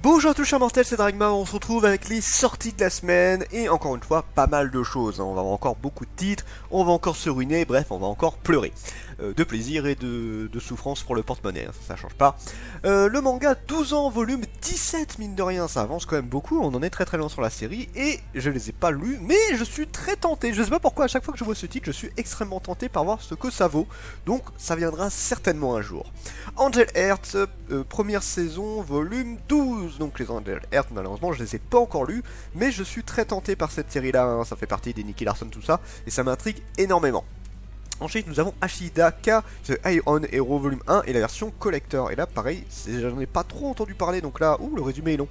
Bonjour à tous chers mortels, c'est Dragma, on se retrouve avec les sorties de la semaine, et encore une fois, pas mal de choses, on va avoir encore beaucoup de titres, on va encore se ruiner, bref, on va encore pleurer. De plaisir et de souffrance pour le porte-monnaie, hein, ça change pas. Le manga 12 ans, volume 17, mine de rien, ça avance quand même beaucoup, on en est très loin sur la série, et je les ai pas lus, mais je suis très tenté, je sais pas pourquoi, à chaque fois que je vois ce titre, je suis extrêmement tenté par voir ce que ça vaut, donc ça viendra certainement un jour. Angel Heart, première saison, volume 12, donc les Angel Heart, malheureusement, je les ai pas encore lus, mais je suis très tenté par cette série-là, hein, ça fait partie des Nicky Larson, tout ça, et ça m'intrigue énormément. Ensuite, nous avons Ashida K, The Iron Hero Volume 1 et la version Collector. Et là, pareil, j'en ai pas trop entendu parler, donc là, le résumé est long.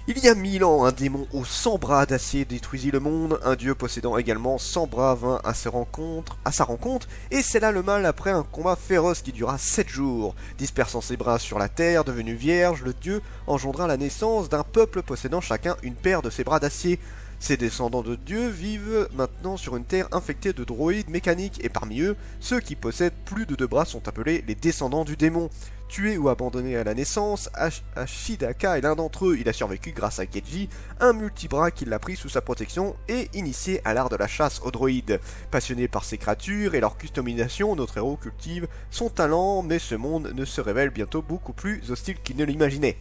Il y a 1000 ans, un démon aux 100 bras d'acier détruisit le monde, un dieu possédant également 100 bras vint à sa rencontre, et c'est là le mal après un combat féroce qui dura 7 jours. Dispersant ses bras sur la terre, devenu vierge, le dieu engendra la naissance d'un peuple possédant chacun une paire de ses bras d'acier. Ces descendants de Dieu vivent maintenant sur une terre infectée de droïdes mécaniques, et parmi eux, ceux qui possèdent plus de 2 bras sont appelés les descendants du démon. Tué ou abandonné à la naissance, Ashidaka est l'un d'entre eux. Il a survécu grâce à Geji, un multibras qui l'a pris sous sa protection et initié à l'art de la chasse aux droïdes. Passionné par ces créatures et leur customisation, notre héros cultive son talent, mais ce monde ne se révèle bientôt beaucoup plus hostile qu'il ne l'imaginait.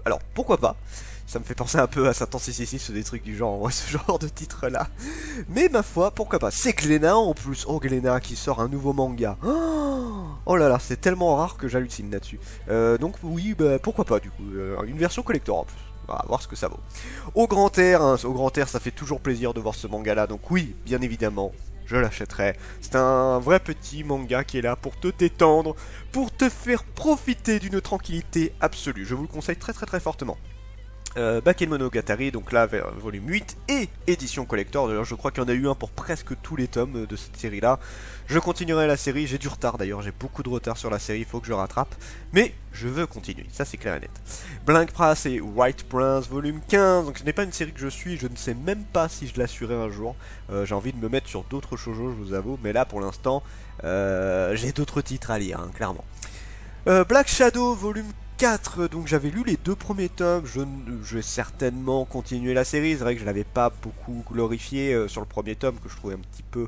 Alors pourquoi pas? Ça me fait penser un peu à Satan 666 ou des trucs du genre, ce genre de titre là. Mais ma foi, pourquoi pas? C'est Glénat en plus. Oh, Glénat qui sort un nouveau manga. Oh là là, c'est tellement rare que j'hallucine là-dessus. Donc oui, bah, pourquoi pas du coup. Une version collector en plus. On va voir ce que ça vaut. Au Grand Air, hein, au Grand Air, ça fait toujours plaisir de voir ce manga là. Donc oui, bien évidemment, je l'achèterai. C'est un vrai petit manga qui est là pour te détendre, pour te faire profiter d'une tranquillité absolue. Je vous le conseille très fortement. Bakemonogatari, donc là, volume 8 et édition collector. D'ailleurs, je crois qu'il y en a eu un pour presque tous les tomes de cette série-là. Je continuerai la série, j'ai du retard d'ailleurs, j'ai beaucoup de retard sur la série, il faut que je rattrape. Mais je veux continuer, ça c'est clair et net. Blank Prass et White Prince, volume 15. Donc ce n'est pas une série que je suis, je ne sais même pas si je la suivrai un jour. J'ai envie de me mettre sur d'autres shoujo, je vous avoue. Mais là, pour l'instant, j'ai d'autres titres à lire, hein, clairement. Black Shadow, volume 4, donc j'avais lu les 2 premiers tomes, je vais certainement continuer la série, c'est vrai que je l'avais pas beaucoup glorifié sur le premier tome, que je trouvais un petit peu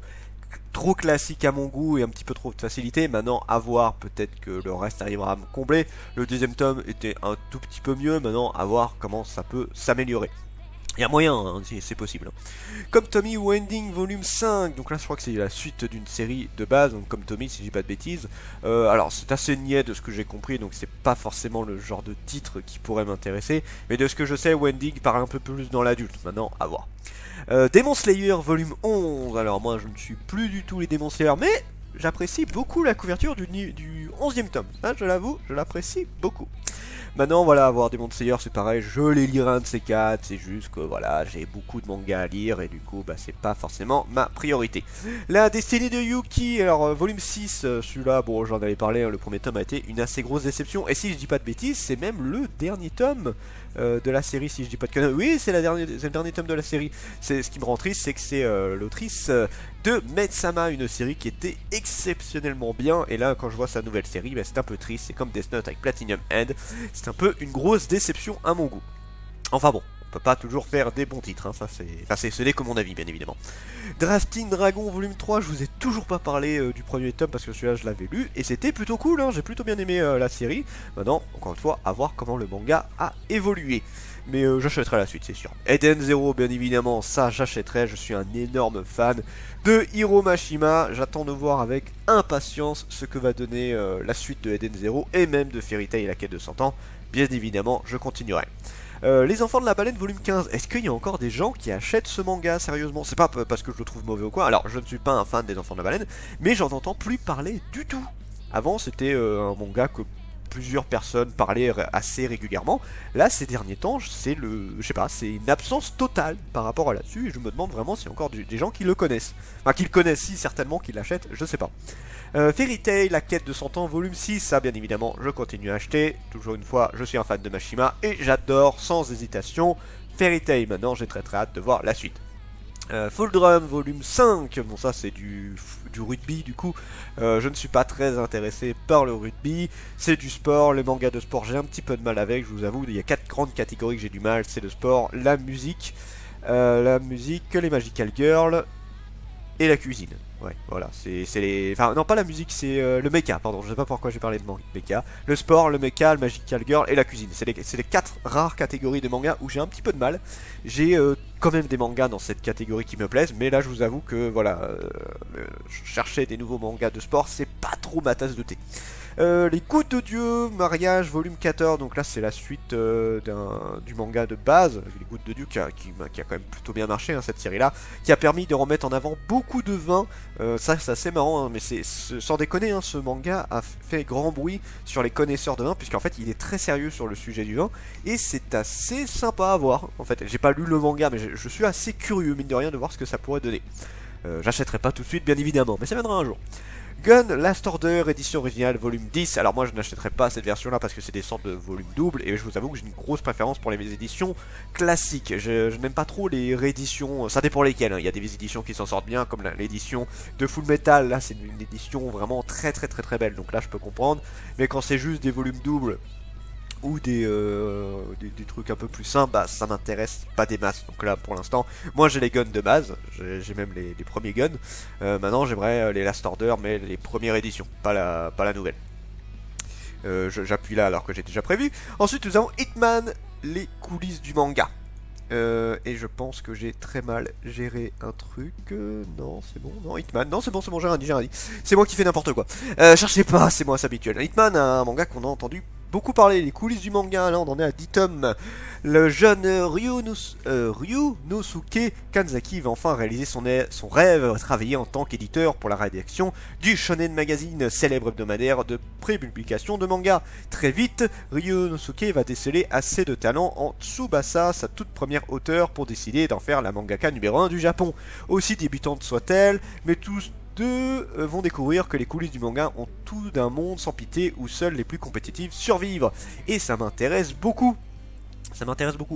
trop classique à mon goût et un petit peu trop de facilité. Maintenant, à voir, peut-être que le reste arrivera à me combler. Le deuxième tome était un tout petit peu mieux, maintenant à voir comment ça peut s'améliorer. Il y a moyen, hein, c'est possible. Comme Tommy Wending volume 5, donc là je crois que c'est la suite d'une série de base, donc comme Tommy si je dis pas de bêtises. Alors c'est assez niais de ce que j'ai compris, donc c'est pas forcément le genre de titre qui pourrait m'intéresser. Mais de ce que je sais, Wending part un peu plus dans l'adulte, maintenant à voir. Demon Slayer volume 11, alors moi je ne suis plus du tout les Demon Slayer, mais j'apprécie beaucoup la couverture du 11e tome. Ça je l'avoue, je l'apprécie beaucoup. Maintenant, voilà, avoir des Demon Slayer, c'est pareil, je les lirai un de ces 4, c'est juste que, voilà, j'ai beaucoup de mangas à lire, et du coup, bah, c'est pas forcément ma priorité. La destinée de Yuki, alors, volume 6, celui-là, bon, j'en avais parlé, hein, le premier tome a été une assez grosse déception, et si je dis pas de bêtises, c'est même le dernier tome de la série, si je dis pas de conneries. Oui, c'est le dernier tome de la série. Ce qui me rend triste, c'est que c'est l'autrice de Maid-sama, une série qui était exceptionnellement bien, et là, quand je vois sa nouvelle série, bah, c'est un peu triste, c'est comme Death Note avec Platinum End, c'est un peu une grosse déception à mon goût. Enfin bon, on peut pas toujours faire des bons titres, hein, ça c'est... Enfin, ce n'est que mon avis, bien évidemment. Drafting Dragon volume 3, je vous ai toujours pas parlé du premier tome parce que celui-là je l'avais lu, et c'était plutôt cool, hein, j'ai plutôt bien aimé la série. Maintenant, encore une fois, à voir comment le manga a évolué. Mais j'achèterai la suite, c'est sûr. Eden Zero, bien évidemment, ça j'achèterai, je suis un énorme fan de Hiro Mashima. J'attends de voir avec impatience ce que va donner la suite de Eden Zero, et même de Fairy Tail et la quête de 100 ans. Bien évidemment, je continuerai. Les enfants de la baleine volume 15, est-ce qu'il y a encore des gens qui achètent ce manga sérieusement? C'est pas parce que je le trouve mauvais ou quoi, alors je ne suis pas un fan des enfants de la baleine, mais j'en entends plus parler du tout. Avant c'était un manga que plusieurs personnes parler assez régulièrement. Là, ces derniers temps, c'est je sais pas, c'est une absence totale par rapport à là-dessus, et je me demande vraiment s'il y a encore des gens qui le connaissent. Enfin, qui le connaissent, si, certainement, qui l'achètent, je sais pas. Fairy Tail, la quête de 100 ans, volume 6, ça bien évidemment, je continue à acheter. Toujours une fois, je suis un fan de Mashima, et j'adore, sans hésitation, Fairy Tail. Maintenant, j'ai très très hâte de voir la suite. Full Drum volume 5, bon ça c'est du rugby du coup, je ne suis pas très intéressé par le rugby, c'est du sport, les mangas de sport j'ai un petit peu de mal avec, je vous avoue, il y a 4 grandes catégories que j'ai du mal, c'est le sport, la musique, les Magical Girls et la cuisine. Ouais, voilà, c'est les... Enfin, non, pas la musique, c'est le mecha, pardon, je sais pas pourquoi j'ai parlé de mecha. Le sport, le mecha, le Magical Girl et la cuisine. C'est les 4 rares catégories de mangas où j'ai un petit peu de mal. J'ai quand même des mangas dans cette catégorie qui me plaisent, mais là, je vous avoue que, voilà, chercher des nouveaux mangas de sport, c'est pas trop ma tasse de thé. Les Gouttes de Dieu, mariage, volume 14, donc là c'est la suite du manga de base, les Gouttes de Dieu qui a quand même plutôt bien marché, hein, cette série là, qui a permis de remettre en avant beaucoup de vins, ça c'est assez marrant, hein, mais sans déconner, hein, ce manga a fait grand bruit sur les connaisseurs de vin, puisqu'en fait il est très sérieux sur le sujet du vin, et c'est assez sympa à voir, en fait, j'ai pas lu le manga, mais je suis assez curieux, mine de rien, de voir ce que ça pourrait donner. J'achèterai pas tout de suite, bien évidemment, mais ça viendra un jour. Gun Last Order, édition originale, volume 10. Alors moi je n'achèterai pas cette version là parce que c'est des sortes de volumes doubles et je vous avoue que j'ai une grosse préférence pour les éditions classiques. Je n'aime pas trop les rééditions, ça dépend lesquelles, hein. Il y a des éditions qui s'en sortent bien comme l'édition de Full Metal, là c'est une édition vraiment très belle, donc là je peux comprendre. Mais quand c'est juste des volumes doubles ou des trucs un peu plus simples, bah ça m'intéresse pas des masses. Donc là pour l'instant, moi j'ai les guns de base, j'ai même les premiers guns. Maintenant j'aimerais les Last Order, mais les premières éditions, pas la nouvelle. J'appuie là alors que j'ai déjà prévu. Ensuite nous avons Hitman, les coulisses du manga. Et je pense que j'ai très mal géré un truc. Non, c'est bon, non, Hitman, non, c'est bon, j'ai rien dit. C'est moi qui fais n'importe quoi. Cherchez pas, c'est moi, c'est habituel. Hitman, un manga qu'on a entendu beaucoup parler, les coulisses du manga, là on en est à 10 tomes. Le jeune Ryunosuke Kanzaki va enfin réaliser son rêve, travailler en tant qu'éditeur pour la rédaction du Shonen Magazine, célèbre hebdomadaire de pré-publication de manga. Très vite, Ryunosuke va déceler assez de talent en Tsubasa, sa toute première auteure, pour décider d'en faire la mangaka numéro 1 du Japon. Aussi débutante soit-elle, mais tous deux vont découvrir que les coulisses du manga ont tout d'un monde sans pitié où seuls les plus compétitifs survivent. Et ça m'intéresse beaucoup.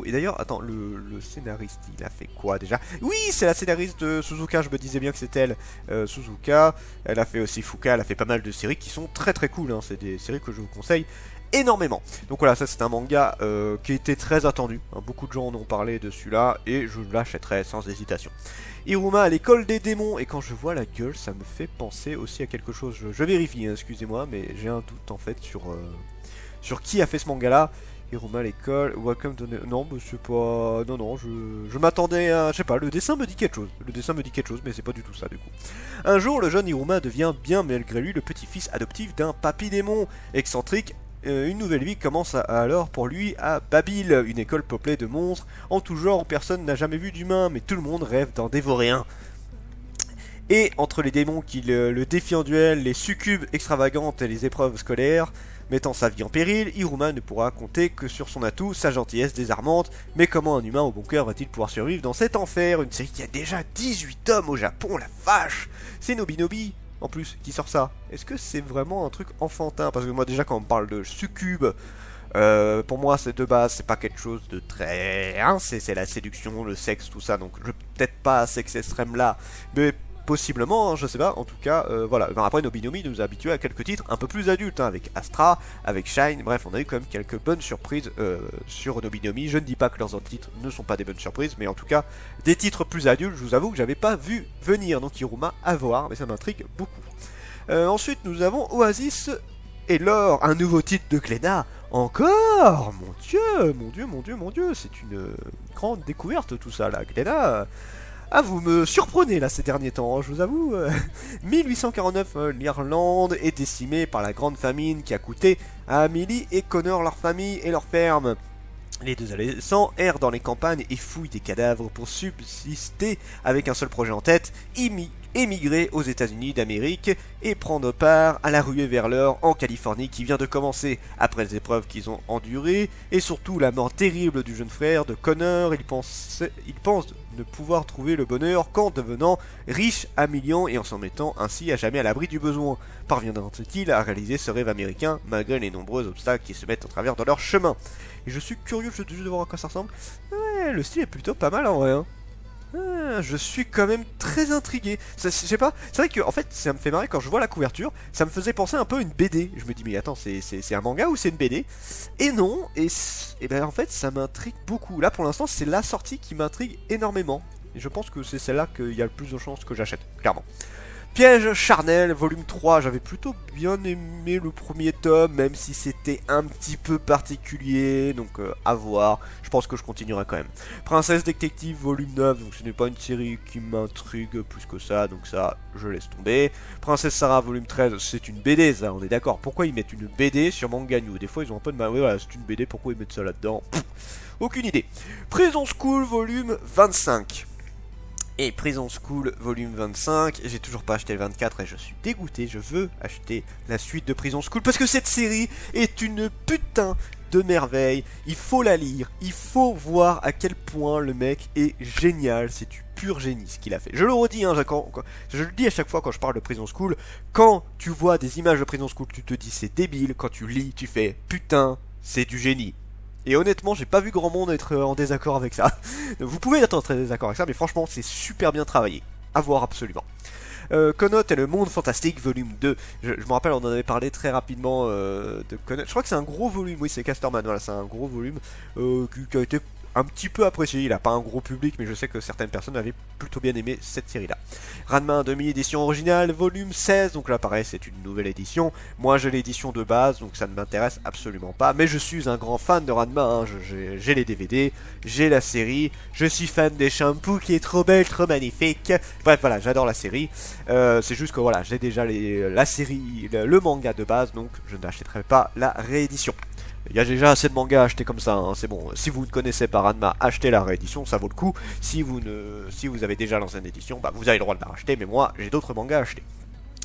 Et d'ailleurs, attends, le scénariste, il a fait quoi déjà? Oui, c'est la scénariste de Suzuka, je me disais bien que c'était elle. Suzuka, elle a fait aussi Fuka, elle a fait pas mal de séries qui sont très cool, hein. C'est des séries que je vous conseille énormément. Donc voilà, ça c'est un manga qui était très attendu, hein. Beaucoup de gens en ont parlé de celui-là, et je l'achèterai sans hésitation. Iruma à l'école des démons, et quand je vois la gueule, ça me fait penser aussi à quelque chose. Je vérifie, hein, excusez-moi, mais j'ai un doute en fait sur qui a fait ce manga-là. Iruma à l'école, welcome to... Non, mais c'est pas... Non, je m'attendais à... Je sais pas, le dessin me dit quelque chose. Mais c'est pas du tout ça, du coup. Un jour, le jeune Iruma devient bien malgré lui le petit-fils adoptif d'un papy démon excentrique. Une nouvelle vie commence alors pour lui à Babil, une école peuplée de monstres en tout genre où personne n'a jamais vu d'humain, mais tout le monde rêve d'en dévorer un. Et entre les démons qui le défient en duel, les succubes extravagantes et les épreuves scolaires mettant sa vie en péril, Iruma ne pourra compter que sur son atout, sa gentillesse désarmante. Mais comment un humain au bon cœur va-t-il pouvoir survivre dans cet enfer? Une série qui a déjà 18 tomes au Japon, la vache! C'est Nobinobi en plus qui sort ça. Est-ce que c'est vraiment un truc enfantin? Parce que moi déjà quand on me parle de succube, pour moi c'est de base, c'est pas quelque chose de très... Hein, c'est la séduction, le sexe, tout ça, donc je peut-être pas à sexe extrême là, mais possiblement, hein, je sais pas, en tout cas, voilà. Ben, après Nobinomi nous a habitués à quelques titres un peu plus adultes, hein, avec Astra, avec Shine, bref, on a eu quand même quelques bonnes surprises sur Nobinomi. Je ne dis pas que leurs autres titres ne sont pas des bonnes surprises, mais en tout cas, des titres plus adultes, je vous avoue que j'avais pas vu venir, donc Iruma à voir, mais ça m'intrigue beaucoup. Ensuite, nous avons Oasis et l'or, un nouveau titre de Glénat. Encore, mon dieu, c'est une grande découverte tout ça là, Glénat. Ah, vous me surprenez là ces derniers temps, je vous avoue. 1849, l'Irlande est décimée par la grande famine qui a coûté à Amélie et Connor leur famille et leur ferme. Les deux adolescents errent dans les campagnes et fouillent des cadavres pour subsister avec un seul projet en tête, émigrer aux États-Unis d'Amérique et prendre part à la ruée vers l'or en Californie qui vient de commencer. Après les épreuves qu'ils ont endurées et surtout la mort terrible du jeune frère de Connor, il pense ne pouvoir trouver le bonheur qu'en devenant riche à millions et en s'en mettant ainsi à jamais à l'abri du besoin. Parviendront-ils à réaliser ce rêve américain malgré les nombreux obstacles qui se mettent en travers de leur chemin? Et je suis curieux de voir à quoi ça ressemble. Ouais, le style est plutôt pas mal en vrai. Hein. Je suis quand même très intrigué. Je sais pas, c'est vrai que en fait ça me fait marrer quand je vois la couverture, ça me faisait penser un peu à une BD. Je me dis mais attends, c'est un manga ou c'est une BD? Et non, et ben en fait ça m'intrigue beaucoup. Là pour l'instant c'est la sortie qui m'intrigue énormément. Et je pense que c'est celle-là qu'il y a le plus de chances que j'achète, clairement. Piège charnel, volume 3, j'avais plutôt bien aimé le premier tome, même si c'était un petit peu particulier, donc à voir, je pense que je continuerai quand même. Princesse Détective, volume 9, donc ce n'est pas une série qui m'intrigue plus que ça, donc ça, je laisse tomber. Princesse Sarah, volume 13, c'est une BD, ça, on est d'accord. Pourquoi ils mettent une BD sur Manga New? Des fois, ils ont un peu de mal, oui, voilà, c'est une BD, pourquoi ils mettent ça là-dedans? Aucune idée. Prison School, volume 25. Et Prison School volume 25, j'ai toujours pas acheté le 24 et je suis dégoûté, je veux acheter la suite de Prison School parce que cette série est une putain de merveille, il faut la lire, il faut voir à quel point le mec est génial, c'est du pur génie ce qu'il a fait. Je le redis, hein, je le dis à chaque fois quand je parle de Prison School, quand tu vois des images de Prison School, tu te dis c'est débile, quand tu lis, tu fais putain, c'est du génie. Et honnêtement, j'ai pas vu grand monde être en désaccord avec ça. Vous pouvez être en très désaccord avec ça, mais franchement, c'est super bien travaillé. À voir absolument. Connaught et le monde fantastique, volume 2. Je me rappelle, on en avait parlé très rapidement de Connaught. Je crois que c'est un gros volume, oui, c'est Casterman, voilà, c'est un gros volume qui a été un petit peu apprécié. Il a pas un gros public, mais je sais que certaines personnes avaient plutôt bien aimé cette série-là. Ranma demi-édition originale, volume 16, donc là pareil, c'est une nouvelle édition. Moi j'ai l'édition de base, donc ça ne m'intéresse absolument pas, mais je suis un grand fan de Ranma, hein. J'ai les DVD, j'ai la série, je suis fan des shampoos qui est trop belle, trop magnifique. Bref, voilà, j'adore la série. C'est juste que voilà, j'ai déjà la série, le manga de base, donc je n'achèterai pas la réédition. Il y a déjà assez de mangas à acheter comme ça, hein, c'est bon. Si vous ne connaissez pas Ranma, achetez la réédition, ça vaut le coup. Si vous avez déjà l'ancienne édition, bah vous avez le droit de la racheter, mais moi j'ai d'autres mangas à acheter.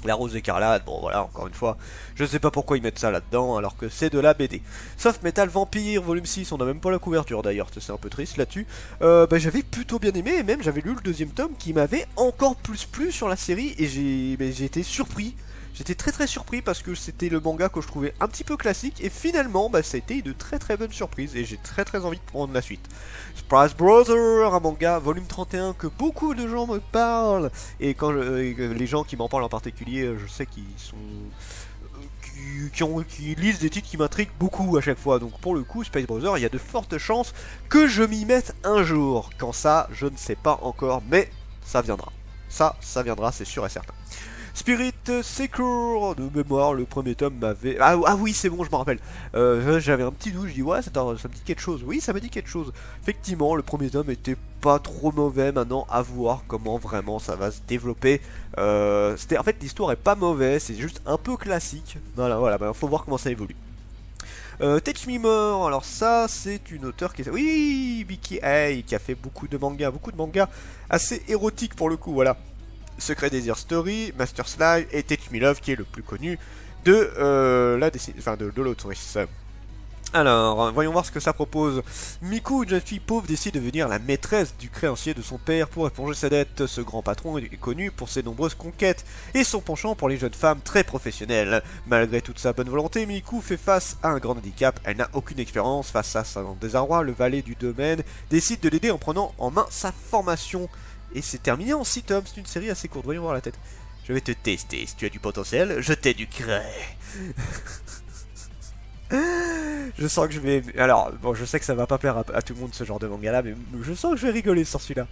La Rose Écarlate, bon voilà, encore une fois, je sais pas pourquoi ils mettent ça là-dedans alors que c'est de la BD. Sauf Metal Vampire, volume 6, on a même pas la couverture d'ailleurs, c'est un peu triste là-dessus. J'avais plutôt bien aimé et même j'avais lu le deuxième tome qui m'avait encore plus plu sur la série et j'ai été surpris. J'étais très surpris parce que c'était le manga que je trouvais un petit peu classique et finalement ça a été une très bonne surprise et j'ai très envie de prendre la suite. Sprouse Brother, un manga volume 31 que beaucoup de gens me parlent et quand les gens qui m'en parlent en particulier, je sais qu'ils sont qui lisent des titres qui m'intriguent beaucoup à chaque fois. Donc pour le coup, Space Brother, il y a de fortes chances que je m'y mette un jour. Quand ça, je ne sais pas encore, mais ça viendra. Ça viendra, c'est sûr et certain. Spirit Secure, de mémoire, le premier tome m'avait... Ah oui, c'est bon, je me rappelle. J'avais un petit doute, je dis ouais, ça me dit quelque chose. Oui, ça me dit quelque chose. Effectivement, le premier tome était pas trop mauvais, maintenant à voir comment vraiment ça va se développer. En fait, l'histoire est pas mauvaise, c'est juste un peu classique. Voilà, faut voir comment ça évolue. Teach Me More, alors ça c'est une auteure qui est... Oui, Vicky Hay, qui a fait beaucoup de mangas assez érotiques pour le coup, voilà. Secret Desire Story, Master Slide et Teach Me Love qui est le plus connu de l'autrice. Alors, voyons voir ce que ça propose. Miku, une jeune fille pauvre, décide de devenir la maîtresse du créancier de son père pour éponger sa dette. Ce grand patron est connu pour ses nombreuses conquêtes et son penchant pour les jeunes femmes très professionnelles. Malgré toute sa bonne volonté, Miku fait face à un grand handicap. Elle n'a aucune expérience. Face à son désarroi, le valet du domaine décide de l'aider en prenant en main sa formation. Et c'est terminé en 6 tomes, c'est une série assez courte, voyons voir la tête. Je vais te tester, si tu as du potentiel, je t'éduquerai. Je sens que je vais... Alors, bon, je sais que ça va pas plaire à tout le monde ce genre de manga là, mais je sens que je vais rigoler sur celui-là.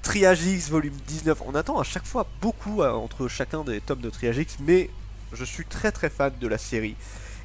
Triagix, volume 19, on attend à chaque fois beaucoup entre chacun des tomes de Triagix, mais je suis très fan de la série.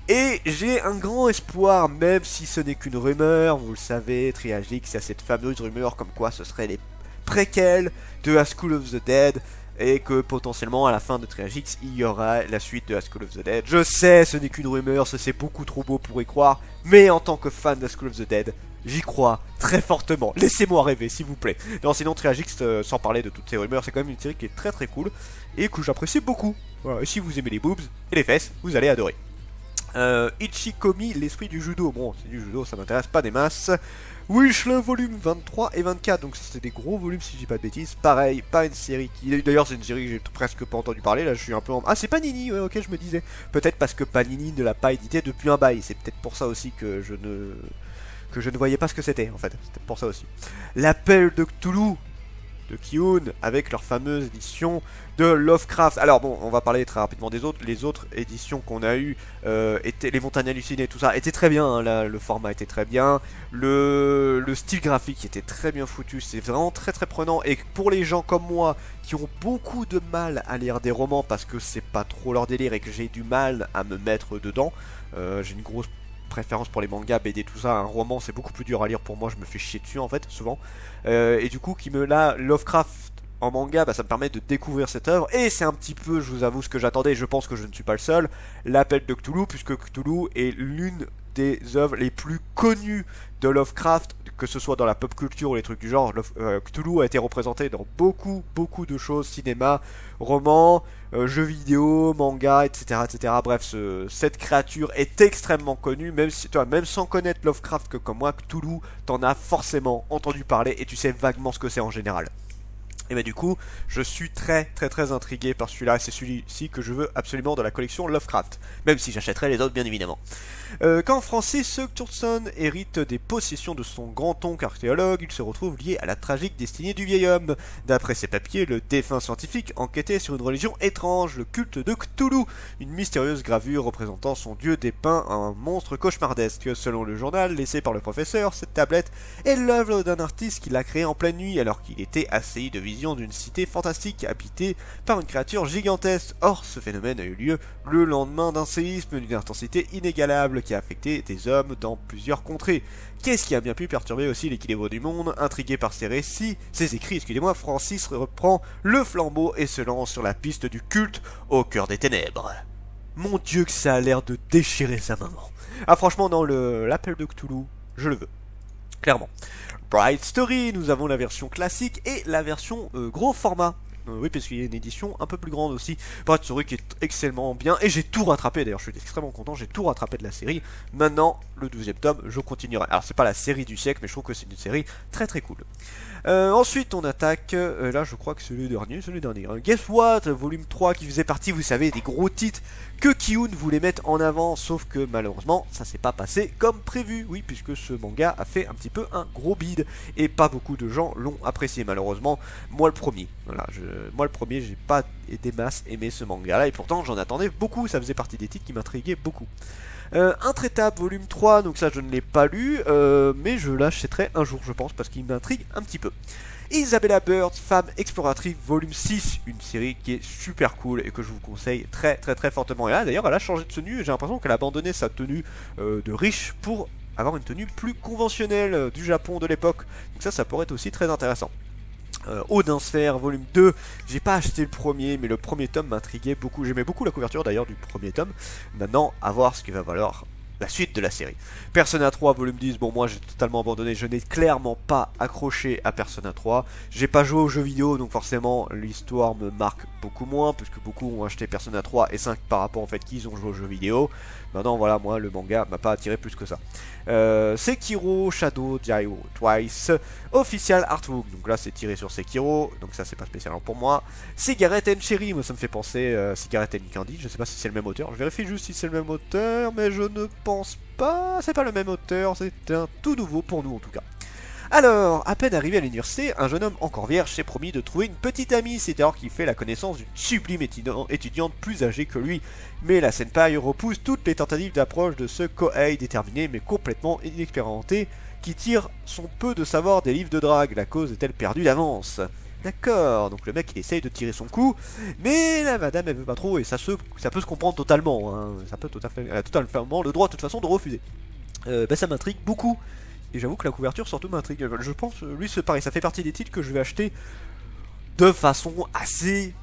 Et j'ai un grand espoir, même si ce n'est qu'une rumeur, vous le savez, Triagix, il y a cette fameuse rumeur comme quoi ce serait les préquels de A School of the Dead et que potentiellement à la fin de Triagix il y aura la suite de A School of the Dead. Je sais, ce n'est qu'une rumeur, c'est beaucoup trop beau pour y croire, mais en tant que fan de A School of the Dead, J'y crois très fortement. Laissez-moi rêver, s'il vous plaît. Non, sinon Triagix, sans parler de toutes ces rumeurs, c'est quand même une série qui est très très cool et que j'apprécie beaucoup. Voilà, et si vous aimez les boobs et les fesses, vous allez adorer. Ichikomi, l'esprit du judo. Bon, c'est du judo, ça m'intéresse pas des masses. Wish le volume 23 et 24, donc c'était des gros volumes si je dis pas de bêtises. Pareil, pas une série qui... D'ailleurs c'est une série que j'ai presque pas entendu parler, là je suis un peu en... Ah c'est Panini, ouais ok je me disais. Peut-être parce que Panini ne l'a pas édité depuis un bail, c'est peut-être pour ça aussi que je ne voyais pas ce que c'était en fait, c'était pour ça aussi. L'appel de Cthulhu de Ki-hoon avec leur fameuse édition de Lovecraft. Alors bon, on va parler très rapidement des autres. Les autres éditions qu'on a eues, étaient les montagnes hallucinées, tout ça, était très bien. Hein, là, le format était très bien. Le style graphique était très bien foutu. C'est vraiment très très prenant. Et pour les gens comme moi qui ont beaucoup de mal à lire des romans parce que c'est pas trop leur délire et que j'ai du mal à me mettre dedans, j'ai une grosse préférence pour les mangas, BD, tout ça. Un roman, c'est beaucoup plus dur à lire pour moi, je me fais chier dessus en fait, souvent. Et du coup, Lovecraft en manga, bah, ça me permet de découvrir cette œuvre. Et c'est un petit peu, je vous avoue, ce que j'attendais. Je pense que je ne suis pas le seul. L'appel de Cthulhu, puisque Cthulhu est l'une des œuvres les plus connues de Lovecraft, que ce soit dans la pop culture ou les trucs du genre. Cthulhu a été représenté dans beaucoup de choses, cinéma, romans, jeux vidéo, manga, etc. Bref, cette créature est extrêmement connue, même sans connaître Lovecraft que comme moi, Cthulhu, t'en as forcément entendu parler et tu sais vaguement ce que c'est en général. Et bah du coup, je suis très intrigué par celui-là, c'est celui-ci que je veux absolument dans la collection Lovecraft, même si j'achèterai les autres bien évidemment. Quand Francis Turton hérite des possessions de son grand-oncle archéologue, il se retrouve lié à la tragique destinée du vieil homme. D'après ses papiers, le défunt scientifique enquêtait sur une religion étrange, le culte de Cthulhu, une mystérieuse gravure représentant son dieu dépeint, un monstre cauchemardesque. Selon le journal laissé par le professeur, cette tablette est l'œuvre d'un artiste qui l'a créée en pleine nuit alors qu'il était assailli de visions d'une cité fantastique habitée par une créature gigantesque. Or, ce phénomène a eu lieu le lendemain d'un séisme d'une intensité inégalable qui a affecté des hommes dans plusieurs contrées. Qu'est-ce qui a bien pu perturber aussi l'équilibre du monde? Intrigué par ses écrits, Francis reprend le flambeau et se lance sur la piste du culte au cœur des ténèbres. Mon Dieu que ça a l'air de déchirer sa maman. Ah franchement non, l'appel de Cthulhu, je le veux. Clairement. Bright Story, nous avons la version classique et la version gros format. Oui, parce qu'il y a une édition un peu plus grande aussi. Bright Story qui est excellemment bien. Et j'ai tout rattrapé d'ailleurs, je suis extrêmement content, j'ai tout rattrapé de la série. Maintenant, le 12e tome, je continuerai. Alors, c'est pas la série du siècle, mais je trouve que c'est une série très cool. Ensuite, on attaque. Là, je crois que c'est le dernier. Hein. Guess What, volume 3, qui faisait partie, vous savez, des gros titres que Ki-hoon voulait mettre en avant. Sauf que malheureusement, ça s'est pas passé comme prévu. Oui, puisque ce manga a fait un petit peu un gros bide. Et pas beaucoup de gens l'ont apprécié, malheureusement. Moi, le premier. Voilà, j'ai pas des masses aimé ce manga-là. Et pourtant, j'en attendais beaucoup. Ça faisait partie des titres qui m'intriguaient beaucoup. Intraitable volume 3, donc ça je ne l'ai pas lu, mais je l'achèterai un jour je pense parce qu'il m'intrigue un petit peu. Isabella Bird, femme exploratrice volume 6, une série qui est super cool et que je vous conseille très fortement. Et là d'ailleurs elle a changé de tenue, j'ai l'impression qu'elle a abandonné sa tenue de riche pour avoir une tenue plus conventionnelle du Japon de l'époque. Donc ça pourrait être aussi très intéressant. Odin Sphere volume 2, j'ai pas acheté le premier, mais le premier tome m'intriguait beaucoup, j'aimais beaucoup la couverture d'ailleurs du premier tome. Maintenant, à voir ce qui va valoir la suite de la série. Persona 3 volume 10, bon moi j'ai totalement abandonné, je n'ai clairement pas accroché à Persona 3. J'ai pas joué aux jeux vidéo, donc forcément l'histoire me marque beaucoup moins, puisque beaucoup ont acheté Persona 3 et 5 par rapport au fait qu'ils ont joué aux jeux vidéo. Maintenant voilà, moi le manga m'a pas attiré plus que ça. Sekiro Shadow Die Twice, official artbook, donc là c'est tiré sur Sekiro, donc ça c'est pas spécialement pour moi. Cigarette and Cherry, moi ça me fait penser Cigarette and Candy, je sais pas si c'est le même auteur, je vérifie juste si c'est le même auteur, mais je ne pense pas, c'est pas le même auteur, c'est un tout nouveau pour nous en tout cas. Alors, à peine arrivé à l'université, un jeune homme encore vierge s'est promis de trouver une petite amie, c'est alors qu'il fait la connaissance d'une sublime étudiante plus âgée que lui. Mais la senpai repousse toutes les tentatives d'approche de ce Kohei déterminé mais complètement inexpérimenté qui tire son peu de savoir des livres de drague, la cause est-elle perdue d'avance? D'accord, donc le mec il essaye de tirer son coup, mais la madame elle veut pas trop et ça peut se comprendre totalement, hein. Elle a totalement le droit de toute façon de refuser. Ça m'intrigue beaucoup. Et j'avoue que la couverture surtout m'intrigue. Je pense, lui c'est pareil, ça fait partie des titres que je vais acheter de façon assez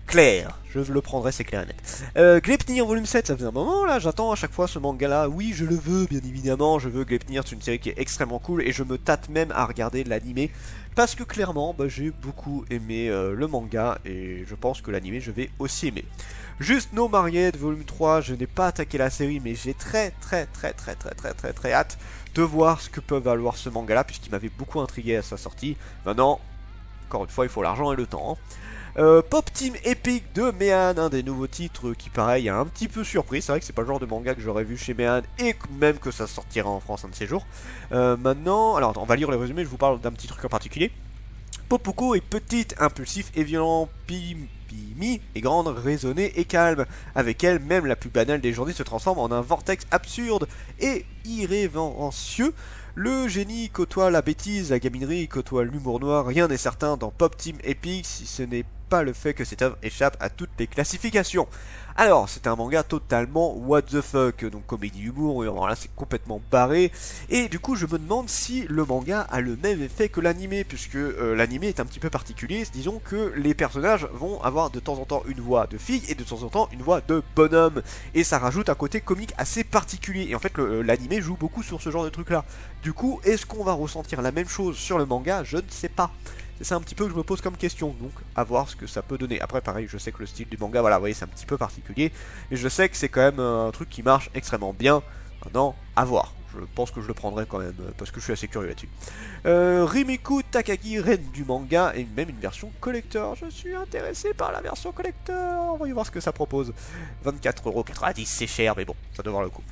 clair. Je le prendrai, c'est clair et net. Gleipnir volume 7, ça faisait un moment là, j'attends à chaque fois ce manga là. Oui, je le veux, bien évidemment, je veux Gleipnir, c'est une série qui est extrêmement cool et je me tâte même à regarder l'animé. Parce que clairement, j'ai beaucoup aimé le manga et je pense que l'animé je vais aussi aimer. Juste No Mariette volume 3, je n'ai pas attaqué la série mais j'ai très hâte de voir ce que peut valoir ce manga là puisqu'il m'avait beaucoup intrigué à sa sortie. Maintenant, encore une fois, il faut l'argent et le temps. Pop Team Epic de Mehan, un des nouveaux titres qui pareil a un petit peu surpris, c'est vrai que c'est pas le genre de manga que j'aurais vu chez Mehan et même que ça sortira en France un de ces jours. Maintenant, alors on va lire le résumé, je vous parle d'un petit truc en particulier. Popuko est petite, impulsif et violent, Pimi est grande, raisonnée et calme. Avec elle, même la plus banale des journées se transforme en un vortex absurde et irrévérencieux. Le génie côtoie la bêtise, la gaminerie côtoie l'humour noir, rien n'est certain dans Pop Team Epic si ce n'est pas le fait que cette œuvre échappe à toutes les classifications. Alors, c'est un manga totalement what the fuck, donc comédie humour, alors là c'est complètement barré, et du coup je me demande si le manga a le même effet que l'animé, puisque l'animé est un petit peu particulier, disons que les personnages vont avoir de temps en temps une voix de fille et de temps en temps une voix de bonhomme, et ça rajoute un côté comique assez particulier, et en fait l'animé joue beaucoup sur ce genre de truc là. Du coup, est-ce qu'on va ressentir la même chose sur le manga? Je ne sais pas. C'est un petit peu que je me pose comme question, donc à voir ce que ça peut donner. Après pareil, je sais que le style du manga, voilà, vous voyez, c'est un petit peu particulier, et je sais que c'est quand même un truc qui marche extrêmement bien. Maintenant, à voir. Je pense que je le prendrai quand même, parce que je suis assez curieux là-dessus. Rimiko Takagi, reine du manga, et même une version collector. Je suis intéressé par la version collector. Voyons voir ce que ça propose. 24,90€, c'est cher, mais bon, ça doit avoir le coup.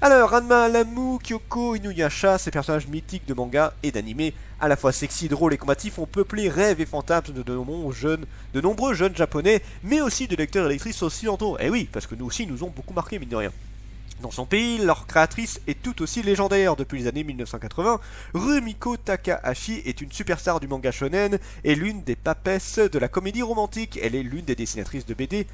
Alors, Ranma, Lamu, Kyoko, Inuyasha, ces personnages mythiques de manga et d'anime, à la fois sexy, drôles et combatifs, ont peuplé rêves et fantasmes de nombreux jeunes japonais, mais aussi de lecteurs et lectrices occidentaux. Eh oui, parce que nous aussi, ils nous ont beaucoup marqué, mine de rien. Dans son pays, leur créatrice est tout aussi légendaire. Depuis les années 1980, Rumiko Takahashi est une superstar du manga shonen et l'une des papesses de la comédie romantique. Elle est l'une des dessinatrices de BD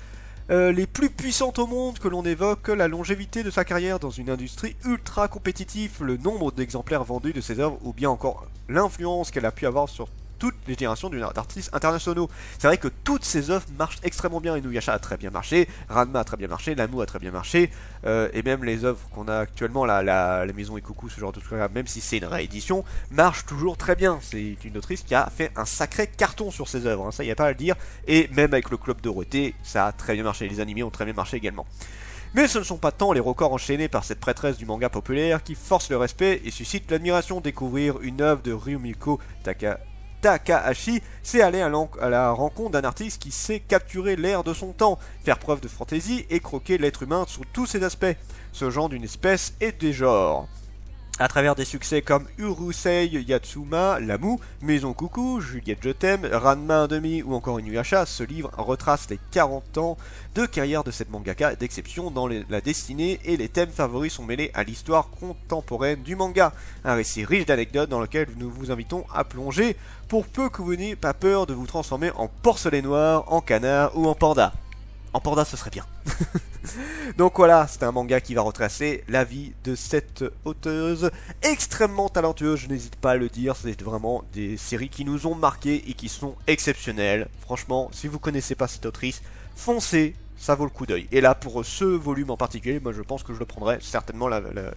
les plus puissantes au monde que l'on évoque la longévité de sa carrière dans une industrie ultra compétitive, le nombre d'exemplaires vendus de ses œuvres ou bien encore l'influence qu'elle a pu avoir sur toutes les générations d'artistes internationaux. C'est vrai que toutes ces œuvres marchent extrêmement bien. Inuyasha a très bien marché, Ranma a très bien marché, Lamu a très bien marché, et même les œuvres qu'on a actuellement, la Maison Ikoku, ce genre de trucs, même si c'est une réédition, marche toujours très bien. C'est une autrice qui a fait un sacré carton sur ses œuvres, hein, ça y a pas à le dire, et même avec le Club Dorothée, ça a très bien marché, les animés ont très bien marché également. Mais ce ne sont pas tant les records enchaînés par cette prêtresse du manga populaire qui forcent le respect et suscitent l'admiration. Découvrir une œuvre de Rumiko Takahashi, c'est aller à la rencontre d'un artiste qui sait capturer l'air de son temps, faire preuve de fantaisie et croquer l'être humain sous tous ses aspects, ce genre d'une espèce et des genres. À travers des succès comme Urusei Yatsuma, Lamu, Maison Coucou, Juliette Je t'aime, Ranma 1,5 ou encore Inuyasha, ce livre retrace les 40 ans de carrière de cette mangaka d'exception dans la destinée et les thèmes favoris sont mêlés à l'histoire contemporaine du manga. Un récit riche d'anecdotes dans lequel nous vous invitons à plonger pour peu que vous n'ayez pas peur de vous transformer en porcelet noir, en canard ou en panda. En panda, ce serait bien. Donc voilà, c'est un manga qui va retracer la vie de cette auteuse extrêmement talentueuse, je n'hésite pas à le dire, c'est vraiment des séries qui nous ont marqué et qui sont exceptionnelles. Franchement, si vous connaissez pas cette autrice, foncez, ça vaut le coup d'œil. Et là, pour ce volume en particulier, moi je pense que je le prendrai, certainement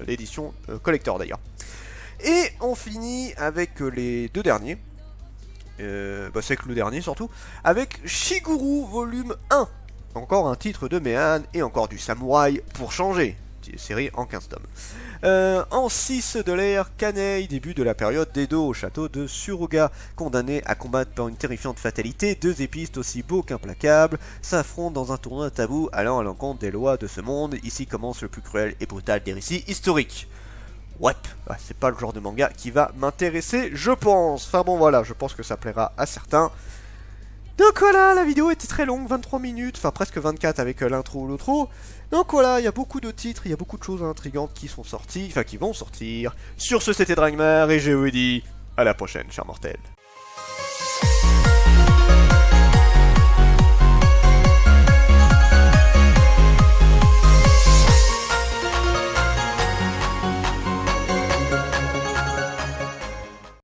l'édition collector d'ailleurs. Et on finit avec les deux derniers. C'est que le dernier surtout, avec Shiguru volume 1. Encore un titre de Mehan et encore du samouraï pour changer. Série en 15 tomes. En 6 de l'ère Kanei, début de la période d'Edo au château de Suruga. Condamnés à combattre par une terrifiante fatalité, deux épistes aussi beaux qu'implacables s'affrontent dans un tournoi tabou allant à l'encontre des lois de ce monde. Ici commence le plus cruel et brutal des récits historiques. Ouais, c'est pas le genre de manga qui va m'intéresser, je pense. Enfin bon voilà, je pense que ça plaira à certains. Donc voilà, la vidéo était très longue, 23 minutes, enfin presque 24 avec l'intro ou l'outro. Donc voilà, il y a beaucoup de titres, il y a beaucoup de choses intrigantes qui sont sorties, enfin qui vont sortir. Sur ce, c'était Dragmar et je vous dis à la prochaine, chers mortels.